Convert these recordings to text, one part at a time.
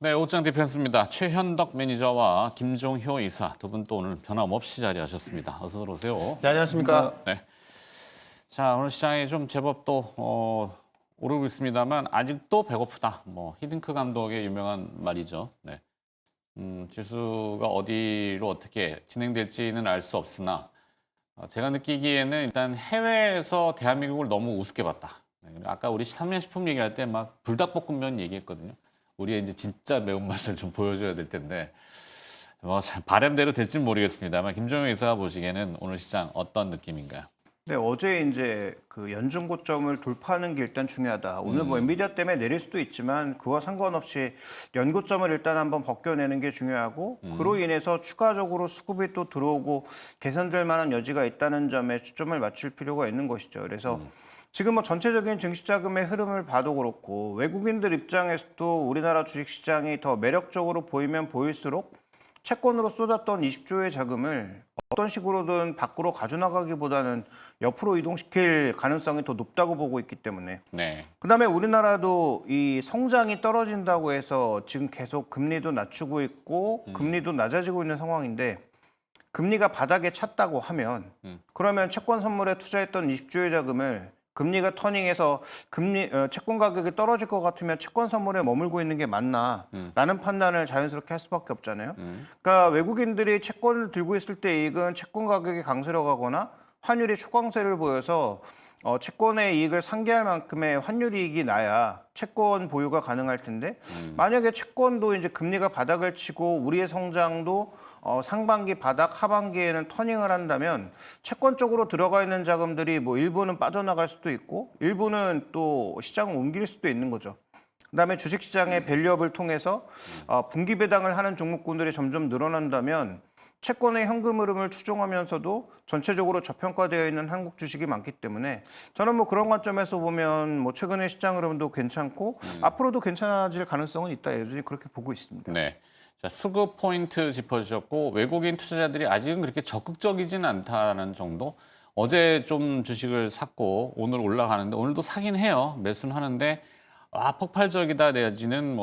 네, 옷장 디펜스입니다. 최현덕 매니저와 김종효 이사 두 분 또 오늘 변함없이 자리하셨습니다. 어서 들어오세요. 네, 안녕하십니까. 네. 자, 오늘 시장이 좀 제법 또 오르고 있습니다만 아직도 배고프다. 뭐 히딩크 감독의 유명한 말이죠. 네. 지수가 어디로 어떻게 진행될지는 알 수 없으나 제가 느끼기에는 일단 해외에서 대한민국을 너무 우습게 봤다. 네, 아까 우리 삼양식품 얘기할 때 막 불닭볶음면 얘기했거든요. 우리가 이제 진짜 매운맛을 좀 보여줘야 될 텐데 뭐 바람대로 될지는 모르겠습니다만 김종효 이사가 보시기에는 오늘 시장 어떤 느낌인가요? 네, 어제 이제 그 연중 고점을 돌파하는 게 일단 중요하다. 오늘 뭐 엔비디아 때문에 내릴 수도 있지만 그와 상관없이 연고점을 일단 한번 벗겨내는 게 중요하고 그로 인해서 추가적으로 수급이 또 들어오고 개선될 만한 여지가 있다는 점에 초점을 맞출 필요가 있는 것이죠. 그래서 지금 뭐 전체적인 증시자금의 흐름을 봐도 그렇고 외국인들 입장에서도 우리나라 주식시장이 더 매력적으로 보이면 보일수록 채권으로 쏟았던 20조의 자금을 어떤 식으로든 밖으로 가져나가기보다는 옆으로 이동시킬 가능성이 더 높다고 보고 있기 때문에 네. 그다음에 우리나라도 이 성장이 떨어진다고 해서 지금 계속 금리도 낮추고 있고 금리도 낮아지고 있는 상황인데 금리가 바닥에 찼다고 하면 그러면 채권 선물에 투자했던 20조의 자금을 금리가 터닝해서 채권 가격이 떨어질 것 같으면 채권 선물에 머물고 있는 게 맞나라는 판단을 자연스럽게 할 수밖에 없잖아요. 그러니까 외국인들이 채권을 들고 있을 때 이익은 채권 가격이 강세로 가거나 환율이 초강세를 보여서 채권의 이익을 상기할 만큼의 환율 이익이 나야 채권 보유가 가능할 텐데 만약에 채권도 이제 금리가 바닥을 치고 우리의 성장도 상반기 바닥, 하반기에는 터닝을 한다면 채권 쪽으로 들어가 있는 자금들이 뭐 일부는 빠져나갈 수도 있고 일부는 또 시장을 옮길 수도 있는 거죠. 그다음에 주식시장의 밸류업을 통해서 분기 배당을 하는 종목군들이 점점 늘어난다면 채권의 현금 흐름을 추종하면서도 전체적으로 저평가되어 있는 한국 주식이 많기 때문에 저는 뭐 그런 관점에서 보면 뭐 최근의 시장 흐름도 괜찮고 앞으로도 괜찮아질 가능성은 있다. 여전히 그렇게 보고 있습니다. 네. 자, 수급 포인트 짚어주셨고 외국인 투자자들이 아직은 그렇게 적극적이진 않다는 정도. 어제 좀 주식을 샀고 오늘 올라가는데 오늘도 사긴 해요. 매수는 하는데 폭발적이다 내지는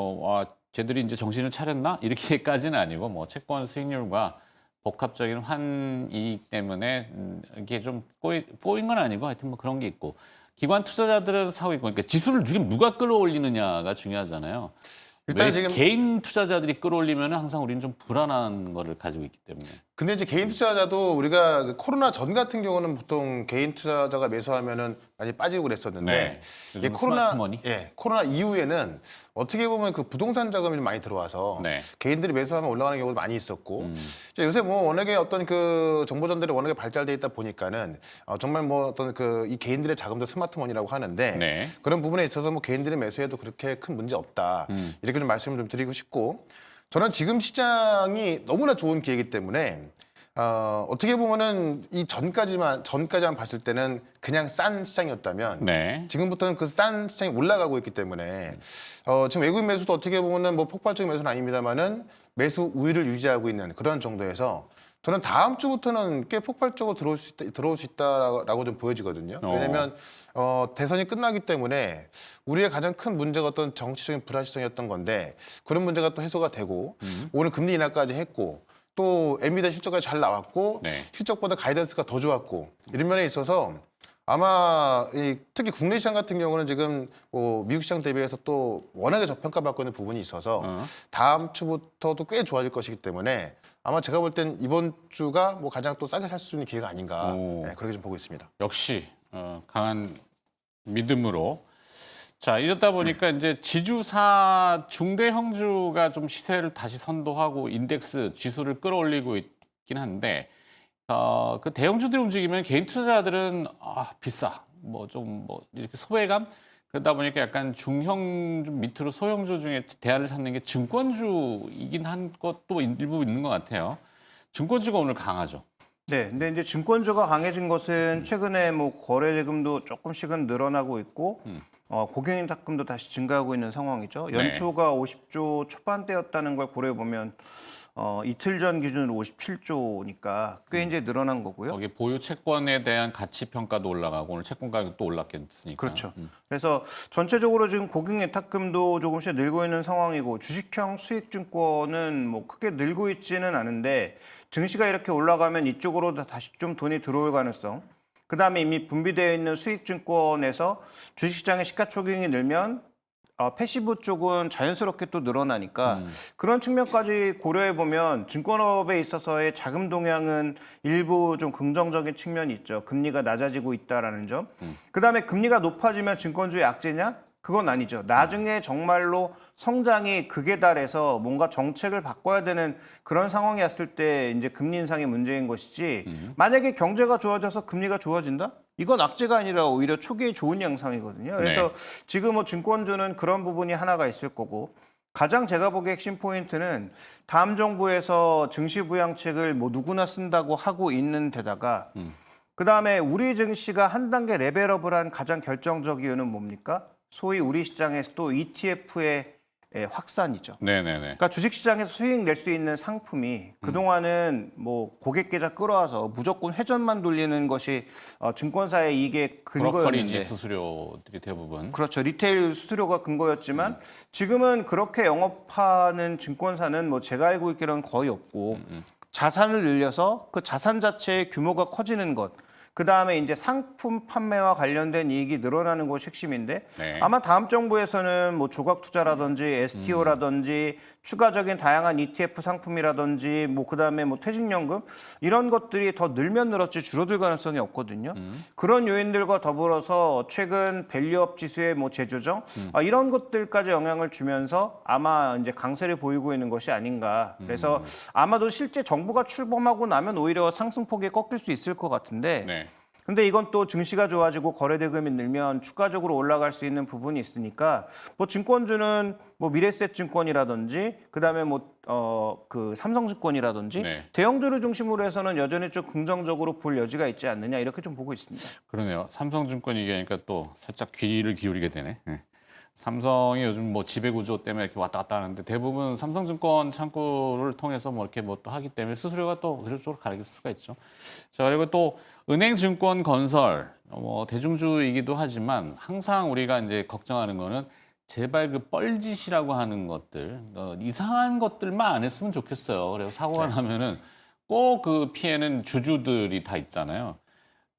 쟤들이 이제 정신을 차렸나 이렇게까지는 아니고 뭐 채권 수익률과 복합적인 환이익 때문에 이게 좀 꼬인 건 아니고 하여튼 뭐 그런 게 있고 기관 투자자들은 사고 있고 그러니까 지수를 지금 누가 끌어올리느냐가 중요하잖아요. 일단 지금 개인 투자자들이 끌어올리면 항상 우리는 좀 불안한 거를 가지고 있기 때문에. 근데 이제 개인 투자자도 우리가 그 코로나 전 같은 경우는 보통 개인 투자자가 매수하면은 많이 빠지고 그랬었는데 네. 이게 요즘 스마트머니? 코로나 이후에는 어떻게 보면 그 부동산 자금이 많이 들어와서 네. 개인들이 매수하면 올라가는 경우도 많이 있었고 이제 요새 뭐 워낙에 어떤 그 정보 전달이 워낙에 발달돼 있다 보니까는 정말 뭐 어떤 그 이 개인들의 자금도 스마트머니라고 하는데 네. 그런 부분에 있어서 뭐 개인들이 매수해도 그렇게 큰 문제 없다 이렇게 좀 말씀을 좀 드리고 싶고 저는 지금 시장이 너무나 좋은 기회이기 때문에 어떻게 보면은 이 전까지만 봤을 때는 그냥 싼 시장이었다면 네. 지금부터는 그 싼 시장이 올라가고 있기 때문에 지금 외국인 매수도 어떻게 보면은 뭐 폭발적인 매수는 아닙니다만은 매수 우위를 유지하고 있는 그런 정도에서 저는 다음 주부터는 꽤 폭발적으로 들어올 수 있다라고 좀 보여지거든요. 왜냐면 대선이 끝나기 때문에 우리의 가장 큰 문제가 어떤 정치적인 불확실성이었던 건데 그런 문제가 또 해소가 되고 오늘 금리 인하까지 했고 또 엔비디아 실적까지 잘 나왔고 네. 실적보다 가이던스가 더 좋았고 이런 면에 있어서 아마 특히 국내 시장 같은 경우는 지금 뭐 미국 시장 대비해서 또 워낙에 저평가받고 있는 부분이 있어서 다음 주부터도 꽤 좋아질 것이기 때문에 아마 제가 볼 땐 이번 주가 뭐 가장 또 싸게 살 수 있는 기회가 아닌가 그렇게 좀 보고 있습니다. 역시 강한 믿음으로. 자, 이렇다 보니까 이제 지주사 중대형주가 좀 시세를 다시 선도하고 인덱스 지수를 끌어올리고 있긴 한데 그 대형주들이 움직이면 개인 투자자들은 비싸 이렇게 소외감 그러다 보니까 약간 중형 밑으로 소형주 중에 대안을 찾는 게 증권주이긴 한 것도 일부 있는 것 같아요. 증권주가 오늘 강하죠. 네, 근데 이제 증권주가 강해진 것은 최근에 뭐 거래 대금도 조금씩은 늘어나고 있고 고객인 탁금도 다시 증가하고 있는 상황이죠. 네. 연초가 50조 초반대였다는 걸 고려해 보면 이틀 전 기준으로 57조니까 꽤 이제 늘어난 거고요. 거기 보유 채권에 대한 가치 평가도 올라가고 오늘 채권 가격도 올랐겠으니까. 그렇죠. 그래서 전체적으로 지금 고객 예탁금도 조금씩 늘고 있는 상황이고 주식형 수익증권은 뭐 크게 늘고 있지는 않은데 증시가 이렇게 올라가면 이쪽으로 다시 좀 돈이 들어올 가능성. 그다음에 이미 분비되어 있는 수익증권에서 주식시장의 시가총액이 늘면 패시브 쪽은 자연스럽게 또 늘어나니까 그런 측면까지 고려해 보면 증권업에 있어서의 자금 동향은 일부 좀 긍정적인 측면이 있죠. 금리가 낮아지고 있다라는 점. 그다음에 금리가 높아지면 증권주의 악재냐? 그건 아니죠. 나중에 정말로 성장이 극에 달해서 뭔가 정책을 바꿔야 되는 그런 상황이 왔을 때 이제 금리 인상이 문제인 것이지 만약에 경제가 좋아져서 금리가 좋아진다? 이건 악재가 아니라 오히려 초기에 좋은 양상이거든요. 그래서 네. 지금 뭐 증권주는 그런 부분이 하나가 있을 거고 가장 제가 보기에 핵심 포인트는 다음 정부에서 증시 부양책을 뭐 누구나 쓴다고 하고 있는 데다가 그다음에 우리 증시가 한 단계 레벨업을 한 가장 결정적 이유는 뭡니까? 소위 우리 시장에서 또 ETF의 확산이죠. 네네네. 그러니까 주식시장에서 수익 낼 수 있는 상품이 그동안은 뭐 고객 계좌 끌어와서 무조건 회전만 돌리는 것이 증권사의 이익의 브로커리지 근거였는데 수수료들이 대부분. 그렇죠. 리테일 수수료가 근거였지만 지금은 그렇게 영업하는 증권사는 뭐 제가 알고 있기로는 거의 없고 자산을 늘려서 그 자산 자체의 규모가 커지는 것 그다음에 이제 상품 판매와 관련된 이익이 늘어나는 것이 핵심인데 네. 아마 다음 정부에서는 뭐 조각 투자라든지 STO라든지 추가적인 다양한 ETF 상품이라든지 뭐 그다음에 뭐 퇴직연금 이런 것들이 더 늘면 늘었지 줄어들 가능성이 없거든요. 그런 요인들과 더불어서 최근 밸류업 지수의 뭐 재조정 이런 것들까지 영향을 주면서 아마 이제 강세를 보이고 있는 것이 아닌가. 그래서 아마도 실제 정부가 출범하고 나면 오히려 상승폭이 꺾일 수 있을 것 같은데 네. 근데 이건 또 증시가 좋아지고 거래대금이 늘면 추가적으로 올라갈 수 있는 부분이 있으니까 뭐 증권주는 뭐 미래에셋증권이라든지 그다음에 뭐 그 삼성증권이라든지 네. 대형주를 중심으로 해서는 여전히 좀 긍정적으로 볼 여지가 있지 않느냐 이렇게 좀 보고 있습니다. 그러네요. 삼성증권 얘기하니까 또 살짝 귀를 기울이게 되네. 네. 삼성이 요즘 뭐 지배구조 때문에 이렇게 왔다 갔다 하는데 대부분 삼성증권 창구를 통해서 뭐 이렇게 뭐 또 하기 때문에 수수료가 또 그쪽으로 가릴 수가 있죠. 자, 그리고 또 은행, 증권, 건설, 뭐 대중주이기도 하지만 항상 우리가 이제 걱정하는 거는 제발 그 뻘짓이라고 하는 것들, 이상한 것들만 안 했으면 좋겠어요. 그래서 사고가 나면은 꼭 그 피해는 주주들이 다 있잖아요.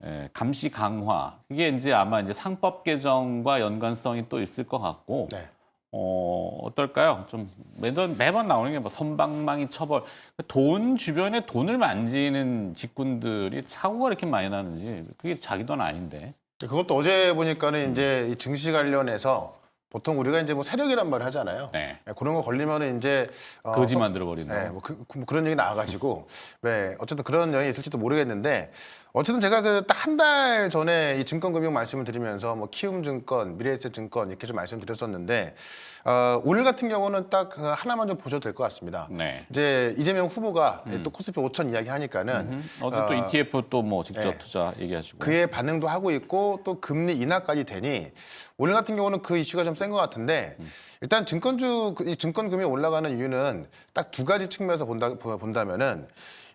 예, 감시 강화 이게 이제 아마 이제 상법 개정과 연관성이 또 있을 것 같고 네. 어떨까요? 좀 매번 나오는 게 뭐 선방망이 처벌 돈 주변에 돈을 만지는 직군들이 사고가 이렇게 많이 나는지 그게 자기 돈 아닌데. 그것도 어제 보니까는 이제 이 증시 관련해서 보통 우리가 이제 뭐 세력이란 말을 하잖아요. 네. 그런 거 걸리면은 이제 거지 만들어 버리는 거. 네, 뭐 그런 얘기 나와가지고 왜 어쨌든 그런 영향이 있을지도 모르겠는데 어쨌든 제가 그 딱 한 달 전에 이 증권금융 말씀을 드리면서 뭐 키움증권, 미래에셋증권 이렇게 좀 말씀드렸었는데 오늘 같은 경우는 딱 그 하나만 좀 보셔도 될 것 같습니다. 네. 이제 이재명 후보가 또 코스피 5천 이야기 하니까는 어제 또 ETF 또 뭐 직접 네. 투자 얘기하시고. 그의 반응도 하고 있고 또 금리 인하까지 되니 오늘 같은 경우는 그 이슈가 좀 센 것 같은데 일단 이 증권금융 올라가는 이유는 딱 두 가지 측면에서 본다면은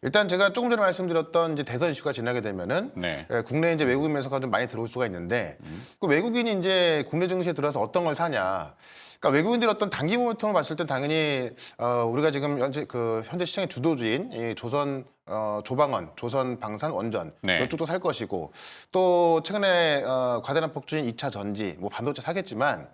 일단 제가 조금 전에 말씀드렸던 이제 대선 이슈가 지나게 되면은 네. 국내 이제 외국인 매수가 좀 많이 들어올 수가 있는데 그 외국인이 이제 국내 증시에 들어서 어떤 걸 사냐. 그러니까 외국인들이 어떤 단기 모멘텀을 봤을 때 당연히 우리가 지금 현재 시장의 주도주인 이 조방원, 조선 방산 원전 네. 이쪽도 살 것이고 또 최근에 과대량 폭주인 2차 전지 뭐 반도체 사겠지만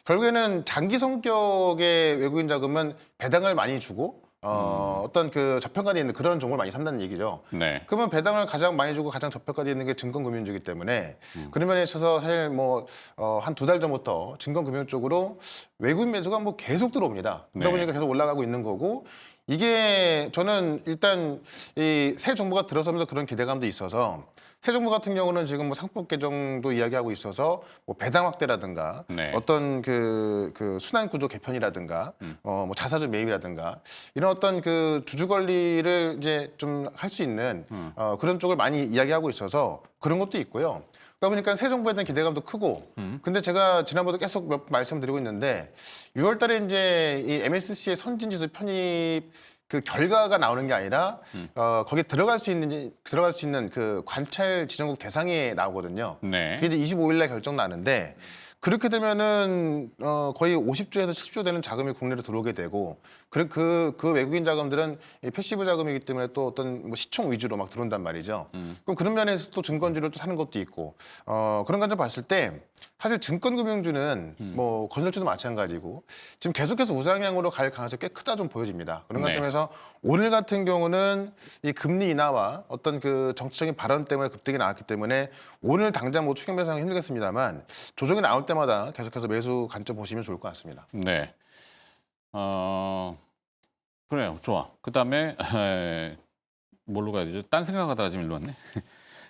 결국에는 장기 성격의 외국인 자금은 배당을 많이 주고 어떤 그 저평가되어 있는 그런 종목을 많이 산다는 얘기죠. 네. 그러면 배당을 가장 많이 주고 가장 저평가되어 있는 게 증권금융주이기 때문에 그런 면에 있어서 사실 뭐 한 두 달 전부터 증권금융 쪽으로 외국인 매수가 뭐 계속 들어옵니다. 그러다 네. 보니까 계속 올라가고 있는 거고 이게 저는 일단 이 새 정부가 들어서면서 그런 기대감도 있어서 새 정부 같은 경우는 지금 뭐 상법 개정도 이야기하고 있어서 뭐 배당 확대라든가 네. 어떤 그 순환 구조 개편이라든가 뭐 자사주 매입이라든가 이런 어떤 그 주주 관리를 이제 좀 할 수 있는 그런 쪽을 많이 이야기하고 있어서 그런 것도 있고요. 그러다 보니까 새 정부에 대한 기대감도 크고 근데 제가 지난번에 계속 몇 번 말씀드리고 있는데 6월 달에 이제 이 MSC의 선진지수 편입 그 결과가 나오는 게 아니라 거기에 들어갈 수 있는 그 관찰 지정국 대상에 나오거든요. 네. 그게 이제 25일 날 결정 나는데 그렇게 되면은 거의 50조에서 70조 되는 자금이 국내로 들어오게 되고 그 외국인 자금들은 이 패시브 자금이기 때문에 또 어떤 뭐 시총 위주로 막 들어온단 말이죠. 그럼 그런 면에서 또 증권주를 또 사는 것도 있고 그런 관점 봤을 때 사실 증권금융주는 뭐 건설주도 마찬가지고 지금 계속해서 우상향으로 갈 가능성이 꽤 크다 좀 보여집니다. 그런 네. 관점에서 오늘 같은 경우는 이 금리 인하와 어떤 그 정치적인 발언 때문에 급등이 나왔기 때문에 오늘 당장 뭐 추경 매수하기 힘들겠습니다만 조정이 나올 때마다 계속해서 매수 관점 보시면 좋을 것 같습니다. 네. 그래요. 좋아. 그다음에 뭘로 가야 되죠? 딴 생각하다가 지금 일로 왔네.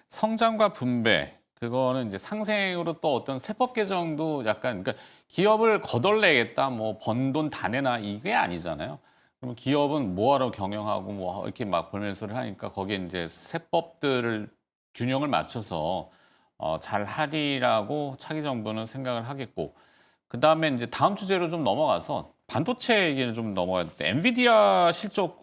성장과 분배. 그거는 이제 상생으로 또 어떤 세법 개정도 약간 그러니까 기업을 거덜내겠다, 뭐 번 돈 다 내나 이게 아니잖아요. 그러면 기업은 뭐하러 경영하고 뭐 이렇게 막 벌면서를 하니까 거기에 이제 세법들을 균형을 맞춰서 잘 하리라고 차기 정부는 생각을 하겠고 그다음에 이제 다음 주제로 좀 넘어가서 반도체 얘기를 좀 넘어가야 돼. 엔비디아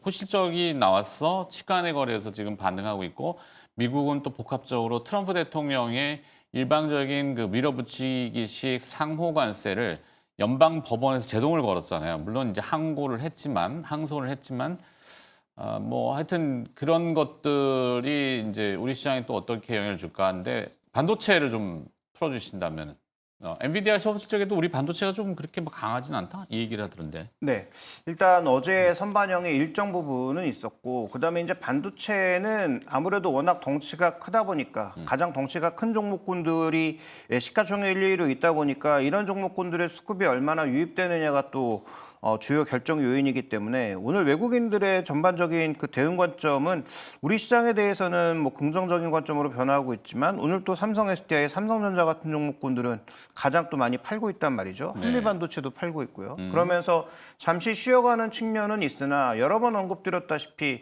호실적이 나왔어. 시간의 거래에서 지금 반등하고 있고 미국은 또 복합적으로 트럼프 대통령의 일방적인 그 밀어붙이기식 상호 관세를 연방 법원에서 제동을 걸었잖아요. 물론 이제 항소를 했지만 뭐 하여튼 그런 것들이 이제 우리 시장에 또 어떻게 영향을 줄까 하는데 반도체를 좀 풀어주신다면 엔비디아 실적에도 우리 반도체가 좀 그렇게 막 강하진 않다 이 얘기를 하던데. 네, 일단 어제 선반영의 일정 부분은 있었고 그다음에 이제 반도체는 아무래도 워낙 덩치가 크다 보니까 가장 덩치가 큰 종목군들이 시가총액 1, 2위로 있다 보니까 이런 종목군들의 수급이 얼마나 유입되느냐가 또 주요 결정 요인이기 때문에 오늘 외국인들의 전반적인 그 대응 관점은 우리 시장에 대해서는 뭐 긍정적인 관점으로 변화하고 있지만 오늘 또 삼성 SDI, 삼성전자 같은 종목군들은 가장 또 많이 팔고 있단 말이죠. 네. 한미반도체도 팔고 있고요. 그러면서 잠시 쉬어가는 측면은 있으나 여러 번 언급드렸다시피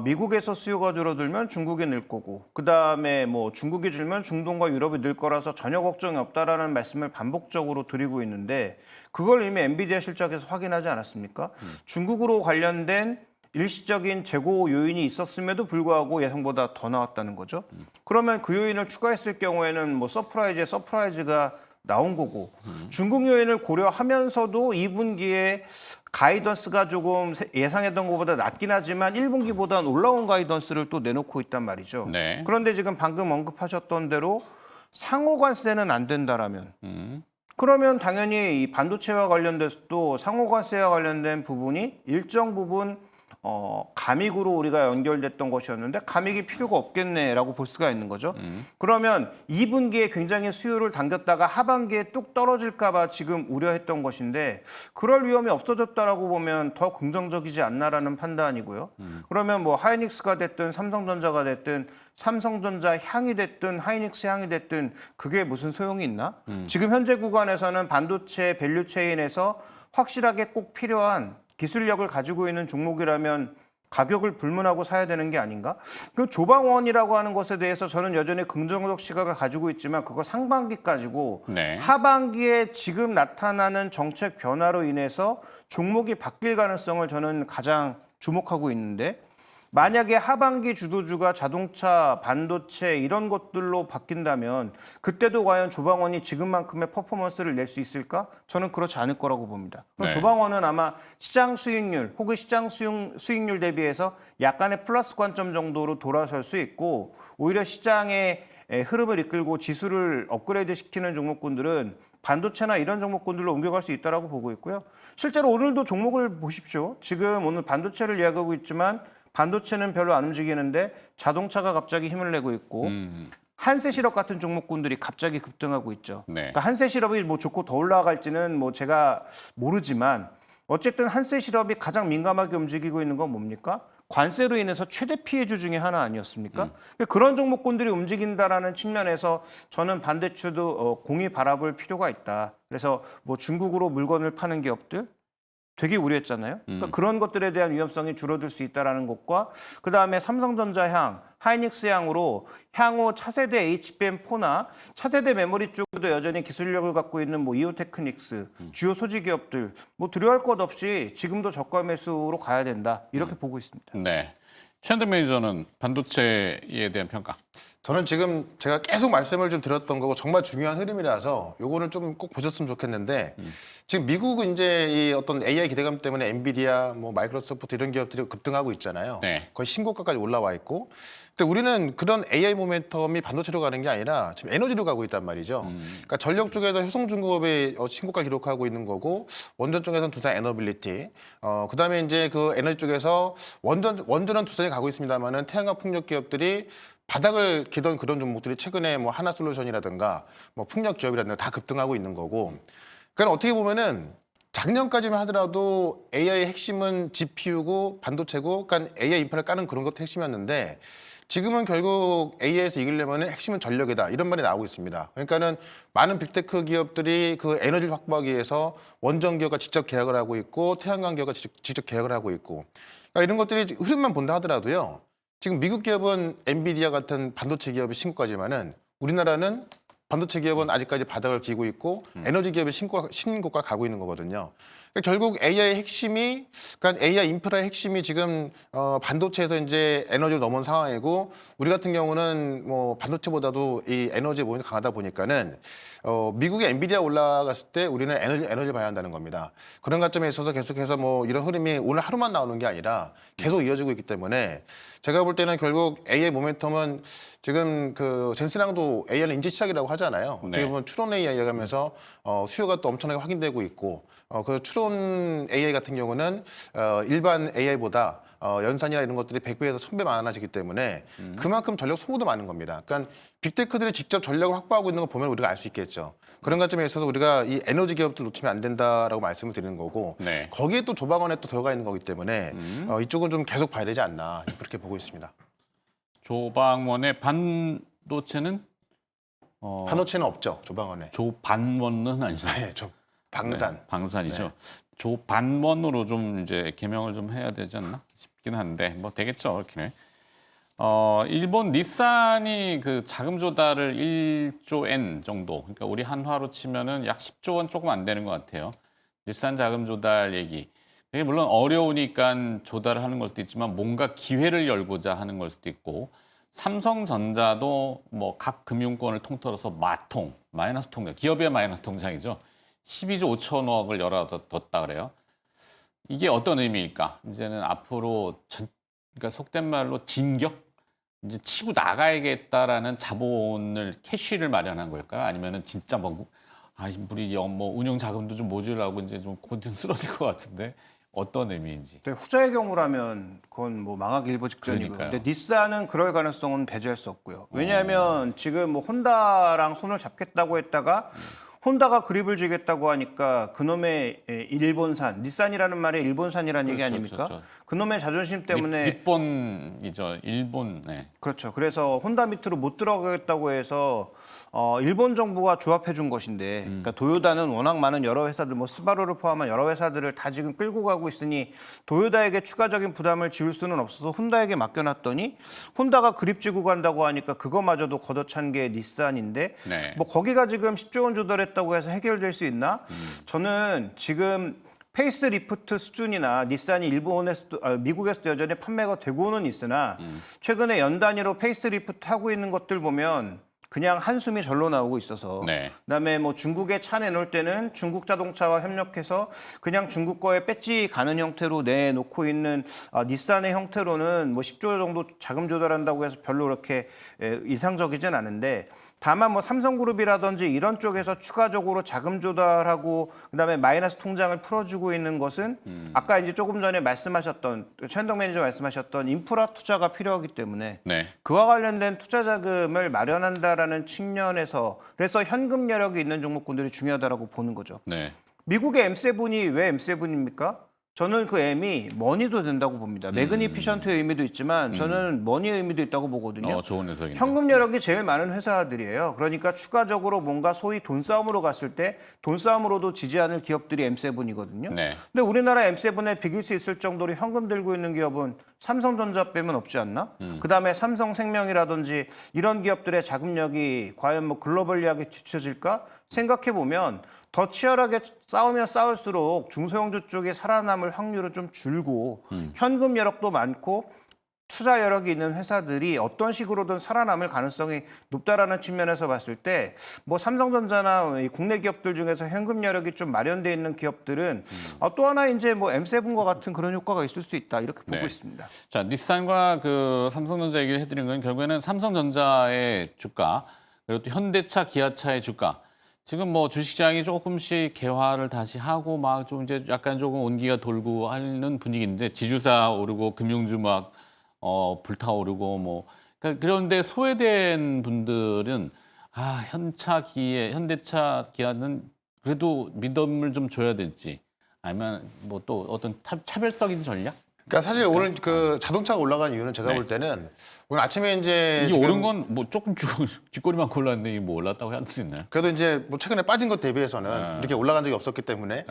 미국에서 수요가 줄어들면 중국이 늘 거고 그다음에 뭐 중국이 줄면 중동과 유럽이 늘 거라서 전혀 걱정이 없다라는 말씀을 반복적으로 드리고 있는데 그걸 이미 엔비디아 실적에서 확인하지 않았습니까? 중국으로 관련된 일시적인 재고 요인이 있었음에도 불구하고 예상보다 더 나왔다는 거죠. 그러면 그 요인을 추가했을 경우에는 뭐 서프라이즈가 나온 거고 중국 요인을 고려하면서도 2분기에 가이던스가 조금 예상했던 것보다 낮긴 하지만 1분기보다는 올라온 가이던스를 또 내놓고 있단 말이죠. 네. 그런데 지금 방금 언급하셨던 대로 상호 관세는 안 된다라면 그러면 당연히 이 반도체와 관련돼서도 상호 관세와 관련된 부분이 일정 부분 감익으로 우리가 연결됐던 것이었는데 감익이 필요가 없겠네라고 볼 수가 있는 거죠. 그러면 2분기에 굉장히 수요를 당겼다가 하반기에 뚝 떨어질까 봐 지금 우려했던 것인데 그럴 위험이 없어졌다라고 보면 더 긍정적이지 않나라는 판단이고요. 그러면 뭐 하이닉스가 됐든 삼성전자가 됐든 삼성전자 향이 됐든 하이닉스 향이 됐든 그게 무슨 소용이 있나? 지금 현재 구간에서는 반도체 밸류체인에서 확실하게 꼭 필요한 기술력을 가지고 있는 종목이라면 가격을 불문하고 사야 되는 게 아닌가? 그 조방원이라고 하는 것에 대해서 저는 여전히 긍정적 시각을 가지고 있지만 그거 상반기까지고 네. 하반기에 지금 나타나는 정책 변화로 인해서 종목이 바뀔 가능성을 저는 가장 주목하고 있는데 만약에 하반기 주도주가 자동차, 반도체 이런 것들로 바뀐다면 그때도 과연 조방원이 지금만큼의 퍼포먼스를 낼 수 있을까? 저는 그렇지 않을 거라고 봅니다. 그럼 네. 조방원은 아마 시장 수익률 혹은 시장 수익률 대비해서 약간의 플러스 관점 정도로 돌아설 수 있고 오히려 시장의 흐름을 이끌고 지수를 업그레이드 시키는 종목군들은 반도체나 이런 종목군들로 옮겨갈 수 있다고 보고 있고요. 실제로 오늘도 종목을 보십시오. 지금 오늘 반도체를 이야기하고 있지만 반도체는 별로 안 움직이는데 자동차가 갑자기 힘을 내고 있고 한세실업 같은 종목군들이 갑자기 급등하고 있죠. 네. 그러니까 한세실업이 뭐 좋고 더 올라갈지는 뭐 제가 모르지만 어쨌든 한세실업이 가장 민감하게 움직이고 있는 건 뭡니까? 관세로 인해서 최대 피해주 중에 하나 아니었습니까? 그런 종목군들이 움직인다라는 측면에서 저는 반대쪽도 공이 바라볼 필요가 있다. 그래서 뭐 중국으로 물건을 파는 기업들 되게 우려했잖아요. 그러니까 그런 것들에 대한 위험성이 줄어들 수 있다는 것과 그다음에 삼성전자 향, 하이닉스 향으로 향후 차세대 HBM4나 차세대 메모리 쪽에도 여전히 기술력을 갖고 있는 뭐 이오테크닉스, 주요 소지 기업들 뭐 두려워할 것 없이 지금도 저가 매수로 가야 된다. 이렇게 보고 있습니다. 네. 최현대 매니저는 반도체에 대한 평가. 저는 지금 제가 계속 말씀을 좀 드렸던 거고 정말 중요한 흐름이라서 요거는 좀 꼭 보셨으면 좋겠는데 지금 미국은 이제 이 어떤 AI 기대감 때문에 엔비디아, 뭐 마이크로소프트 이런 기업들이 급등하고 있잖아요. 네. 거의 신고가까지 올라와 있고. 근데 우리는 그런 AI 모멘텀이 반도체로 가는 게 아니라 지금 에너지로 가고 있단 말이죠. 그러니까 전력 쪽에서 효성중공업이 신고가 기록하고 있는 거고 원전 쪽에서는 두산 에너빌리티, 그다음에 이제 그 에너지 쪽에서 원전은 두산이 가고 있습니다만은 태양광 풍력 기업들이 바닥을 기던 그런 종목들이 최근에 뭐 하나솔루션이라든가 뭐 풍력 기업이라든가 다 급등하고 있는 거고. 그러니까 어떻게 보면은 작년까지만 하더라도 AI의 핵심은 GPU고 반도체고, 그러니까 AI 인프라를 까는 그런 것도 핵심이었는데 지금은 결국 AI에서 이기려면 핵심은 전력이다 이런 말이 나오고 있습니다. 그러니까는 많은 빅테크 기업들이 그 에너지를 확보하기 위해서 원전 기업과 직접 계약을 하고 있고 태양광 기업과 직접 계약을 하고 있고, 그러니까 이런 것들이 흐름만 본다 하더라도요. 지금 미국 기업은 엔비디아 같은 반도체 기업이 신고가지만은 우리나라는 반도체 기업은 아직까지 바닥을 기고 있고 에너지 기업이 신고가 가고 있는 거거든요. 그러니까 결국 AI의 핵심이, 그러니까 AI 인프라의 핵심이 지금 반도체에서 이제 에너지로 넘어온 상황이고, 우리 같은 경우는 뭐 반도체보다도 이 에너지 부분이 강하다 보니까는 미국의 엔비디아 올라갔을 때 우리는 에너지 봐야 한다는 겁니다. 그런 관점에 있어서 계속해서 뭐 이런 흐름이 오늘 하루만 나오는 게 아니라 계속 이어지고 있기 때문에 제가 볼 때는 결국 AI 모멘텀은 지금 그 젠슨랑도 AI는 이제 시작이라고 하잖아요. 어떻게 네. 보면 추론 AI 가면서 수요가 또 엄청나게 확인되고 있고, 그 추론 AI 같은 경우는 일반 AI보다 연산이나 이런 것들이 100배에서 1000배 많아지기 때문에 그만큼 전력 소모도 많은 겁니다. 그러니까 빅테크들이 직접 전력을 확보하고 있는 거 보면 우리가 알 수 있겠죠. 그런 관점에 있어서 우리가 이 에너지 기업들 놓치면 안 된다라고 말씀을 드리는 거고, 네. 거기에 또 조방원에 또 들어가 있는 거기 때문에 이쪽은 좀 계속 봐야 되지 않나 그렇게 보고 있습니다. 조방원의 반도체는 반도체는 없죠, 조방원에. 조반원은 아니죠. 네, 저 방산. 네, 방산이죠. 조반원으로 좀 이제 개명을 좀 해야 되지 않나 싶긴 한데 뭐 되겠죠, 이렇게. 일본 닛산이 그 자금 조달을 1조 엔 정도, 그러니까 우리 한화로 치면은 약 10조 원 조금 안 되는 것 같아요. 닛산 자금 조달 얘기. 이게 물론 어려우니까 조달을 하는 걸 수도 있지만 뭔가 기회를 열고자 하는 걸 수도 있고, 삼성전자도 뭐 각 금융권을 통틀어서 마이너스 통장, 기업의 마이너스 통장이죠. 12조 5천억을 열어뒀다 그래요. 이게 어떤 의미일까? 이제는 앞으로 그러니까 속된 말로 진격? 이제 치고 나가야겠다라는 자본을, 캐시를 마련한 걸까요? 아니면은 진짜 우리 뭐 운용 자금도 좀 모자라고 이제 좀 곧 쓰러질 것 같은데 어떤 의미인지. 네, 후자의 경우라면 그건 뭐 망하기 일보 직전이고요. 그러니까요. 근데 닛산은 그럴 가능성은 배제할 수 없고요. 왜냐하면 지금 뭐 혼다랑 손을 잡겠다고 했다가 혼다가 그립을 쥐겠다고 하니까 그놈의 일본산, 닛산이라는 말이 일본산이라는 얘기 그렇죠, 아닙니까? 그렇죠. 그놈의 자존심 때문에 일본이죠. 일본. 네. 그렇죠. 그래서 혼다 밑으로 못 들어가겠다고 해서 일본 정부가 조합해 준 것인데, 그러니까 도요다는 워낙 많은 여러 회사들, 뭐 스바루를 포함한 여러 회사들을 다 지금 끌고 가고 있으니 도요다에게 추가적인 부담을 지울 수는 없어서 혼다에게 맡겨놨더니 혼다가 그립지고 간다고 하니까 그거마저도 걷어찬 게 닛산인데, 네. 뭐 거기가 지금 10조 원 조달했다고 해서 해결될 수 있나? 저는 지금 페이스 리프트 수준이나 닛산이 일본에서도 미국에서도 여전히 판매가 되고는 있으나 최근에 연 단위로 페이스 리프트 하고 있는 것들 보면 그냥 한숨이 절로 나오고 있어서, 네. 그다음에 뭐 중국에 차 내놓을 때는 중국 자동차와 협력해서 그냥 중국 거에 배지 가는 형태로 내놓고 있는 닛산의 형태로는 뭐 10조 정도 자금 조달한다고 해서 별로 그렇게 이상적이진 않은데, 다만 뭐 삼성그룹이라든지 이런 쪽에서 추가적으로 자금 조달하고 그다음에 마이너스 통장을 풀어주고 있는 것은 아까 이제 조금 전에 말씀하셨던 최현덕 매니저 말씀하셨던 인프라 투자가 필요하기 때문에 네. 그와 관련된 투자 자금을 마련한다라는 측면에서 그래서 현금 여력이 있는 종목군들이 중요하다라고 보는 거죠. 네. 미국의 M7이 왜 M7입니까? 저는 그 M이 머니도 된다고 봅니다. 매그니피션트의 의미도 있지만 저는 머니의 의미도 있다고 보거든요. 좋은 해석인데. 현금 여력이 제일 많은 회사들이에요. 그러니까 추가적으로 뭔가 소위 돈싸움으로 갔을 때 돈싸움으로도 지지 않을 기업들이 M7이거든요. 네. 근데 우리나라 M7에 비길 수 있을 정도로 현금 들고 있는 기업은 삼성전자 빼면 없지 않나? 그다음에 삼성생명이라든지 이런 기업들의 자금력이 과연 뭐 글로벌리하게 뒤처질까? 생각해 보면 더 치열하게 싸우면 싸울수록 중소형주 쪽에 살아남을 확률은 좀 줄고 현금 여력도 많고 투자 여력이 있는 회사들이 어떤 식으로든 살아남을 가능성이 높다라는 측면에서 봤을 때 뭐 삼성전자나 이 국내 기업들 중에서 현금 여력이 좀 마련돼 있는 기업들은 또 하나 이제 뭐 M7과 같은 그런 효과가 있을 수 있다 이렇게 보고 네. 있습니다. 자, 닛산과 그 삼성전자 얘기를 해드린 건 결국에는 삼성전자의 주가 그리고 또 현대차, 기아차의 주가. 지금 뭐 주식시장이 조금씩 개화를 다시 하고 막 좀 이제 약간 조금 온기가 돌고 하는 분위기인데 지주사 오르고 금융주 막 불타오르고 뭐 그런데 소외된 분들은 현대차, 기아는 그래도 믿음을 좀 줘야 될지 아니면 뭐 또 어떤 차별적인 전략? 그러니까 사실 오늘 그 자동차가 올라간 이유는 제가 네. 볼 때는 오늘 아침에 이제 이게 지금 오른 건 뭐 조금 뒷꼬리만 골랐는데 이게 뭐 올랐다고 할 수 있나요? 그래도 이제 뭐 최근에 빠진 것 대비해서는 이렇게 올라간 적이 없었기 때문에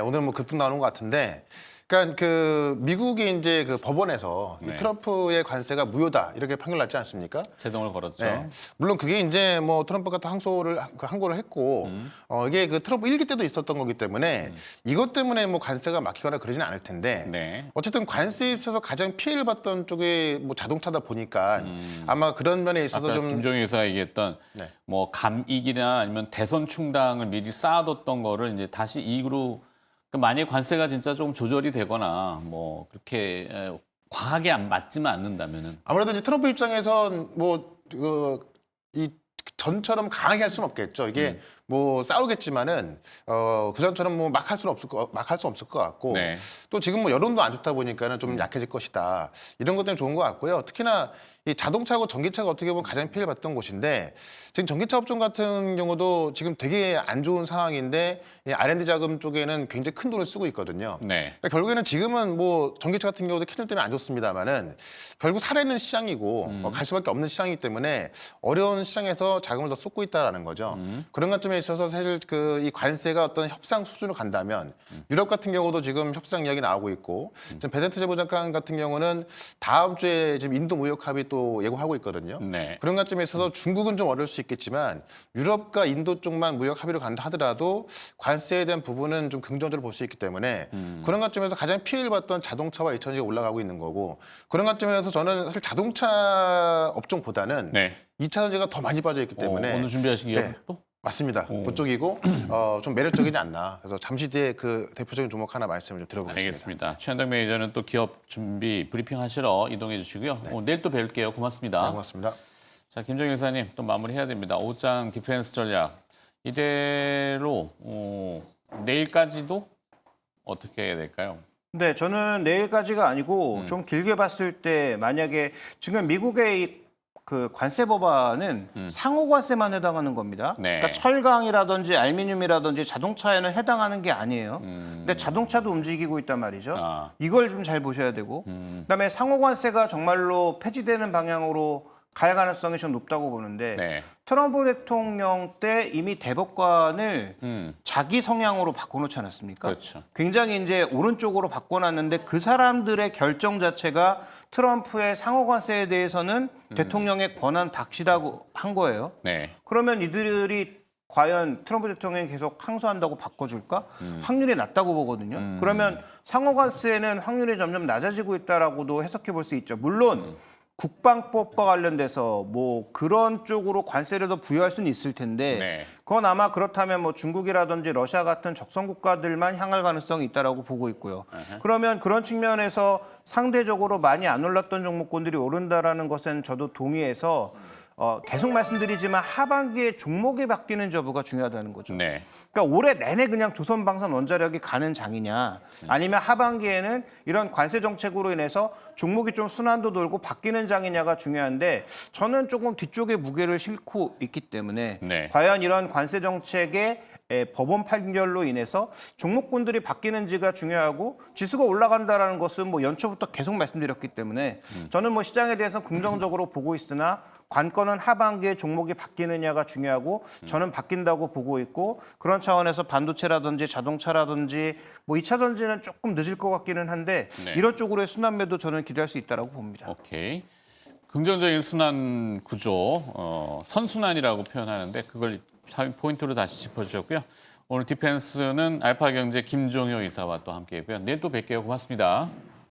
오늘 뭐 급등 나오는 것 같은데, 그러니까 그 미국의 이제 그 법원에서 이 네. 트럼프의 관세가 무효다 이렇게 판결 났지 않습니까? 제동을 걸었죠. 네. 물론 그게 이제 뭐 트럼프가 또 항고를 했고 이게 그 트럼프 1기 때도 있었던 거기 때문에 이것 때문에 뭐 관세가 막히거나 그러지는 않을 텐데 네. 어쨌든 관세에 있어서 가장 피해를 봤던 쪽이 뭐 자동차다 보니까 아마 그런 면에 있어서 아까 좀 김종인 의사가 얘기했던 네. 뭐 감이익이나 아니면 대선 충당을 미리 쌓아뒀던 거를 이제 다시 이익으로 만약에 관세가 진짜 좀 조절이 되거나 뭐 그렇게 과하게 맞지만 않는다면은 아무래도 이제 트럼프 입장에선 뭐 이 전처럼 강하게 할 수는 없겠죠. 이게 뭐 싸우겠지만은 그 전처럼 뭐 막 할 수는 없을 것 같고 네. 또 지금 뭐 여론도 안 좋다 보니까는 좀 약해질 것이다. 이런 것 때문에 좋은 것 같고요. 특히나 이 자동차하고 전기차가 어떻게 보면 가장 피해를 봤던 곳인데 지금 전기차 업종 같은 경우도 지금 되게 안 좋은 상황인데 이 R&D 자금 쪽에는 굉장히 큰 돈을 쓰고 있거든요. 네. 그러니까 결국에는 지금은 뭐 전기차 같은 경우도 캐들 때문에 안 좋습니다만은 결국 살아있는 시장이고 갈 수밖에 없는 시장이기 때문에 어려운 시장에서 자금을 더 쏟고 있다라는 거죠. 그런 관점에 있어서 사실 그 이 관세가 어떤 협상 수준으로 간다면 유럽 같은 경우도 지금 협상 이야기 나오고 있고 지금 베네트 재무장관 같은 경우는 다음 주에 지금 인도 무역 합의 또 예고하고 있거든요. 네. 그런 관점에 있어서 중국은 좀 어려울 수 있겠지만 유럽과 인도 쪽만 무역 합의로 간다 하더라도 관세에 대한 부분은 좀 긍정적으로 볼 수 있기 때문에 그런 관점에서 가장 피해를 봤던 자동차와 2천지가 올라가고 있는 거고 그런 관점에서 저는 사실 자동차 업종보다는 네. 2차 전지가 더 많이 빠져 있기 때문에 오늘 준비하신 기업 네. 또? 맞습니다. 그쪽이고 좀 매력적이지 않나. 그래서 잠시 뒤에 그 대표적인 종목 하나 말씀을 좀 드려보겠습니다. 알겠습니다. 최현덕 매니저는 또 기업 준비 브리핑 하시러 이동해 주시고요. 내일 또 뵐게요. 고맙습니다. 네, 고맙습니다. 자, 김정일 의사님 또 마무리해야 됩니다. 오장 디펜스 전략 이대로 내일까지도 어떻게 해야 될까요? 네, 저는 내일까지가 아니고 좀 길게 봤을 때 만약에 지금 미국의 그 관세 법안은 상호 관세만 해당하는 겁니다. 네. 그러니까 철강이라든지 알루미늄이라든지 자동차에는 해당하는 게 아니에요. 근데 자동차도 움직이고 있단 말이죠. 이걸 좀 잘 보셔야 되고 그다음에 상호 관세가 정말로 폐지되는 방향으로 갈 가능성이 좀 높다고 보는데 네. 트럼프 대통령 때 이미 대법관을 자기 성향으로 바꿔놓지 않았습니까? 그렇죠. 굉장히 이제 오른쪽으로 바꿔놨는데 그 사람들의 결정 자체가 트럼프의 상호관세에 대해서는 대통령의 권한 박시라고 한 거예요. 네. 그러면 이들이 과연 트럼프 대통령이 계속 항소한다고 바꿔줄까? 확률이 낮다고 보거든요. 그러면 상호관세는 확률이 점점 낮아지고 있다라고도 해석해 볼 수 있죠. 물론 국방법과 관련돼서 뭐 그런 쪽으로 관세를 더 부여할 수는 있을 텐데 네. 그건 아마 그렇다면 뭐 중국이라든지 러시아 같은 적성 국가들만 향할 가능성이 있다라고 보고 있고요. 그러면 그런 측면에서 상대적으로 많이 안 올랐던 종목군들이 오른다라는 것은 저도 동의해서 계속 말씀드리지만 하반기에 종목이 바뀌는 여부가 중요하다는 거죠. 네. 그러니까 올해 내내 그냥 조선방산 원자력이 가는 장이냐 아니면 하반기에는 이런 관세 정책으로 인해서 종목이 좀 순환도 돌고 바뀌는 장이냐가 중요한데 저는 조금 뒤쪽에 무게를 싣고 있기 때문에 네. 과연 이런 관세 정책에 법원 판결로 인해서 종목군들이 바뀌는지가 중요하고 지수가 올라간다라는 것은 뭐 연초부터 계속 말씀드렸기 때문에 저는 뭐 시장에 대해서 긍정적으로 보고 있으나 관건은 하반기에 종목이 바뀌느냐가 중요하고 저는 바뀐다고 보고 있고 그런 차원에서 반도체라든지 자동차라든지 뭐 2차 전지는 조금 늦을 것 같기는 한데 네. 이런 쪽으로의 순환매도 저는 기대할 수 있다고 봅니다. 오케이. 긍정적인 순환 구조, 선순환이라고 표현하는데 그걸 포인트로 다시 짚어주셨고요. 오늘 디펜스는 알파경제 김종효 이사와 또 함께했고요. 내일 또 뵐게요. 고맙습니다.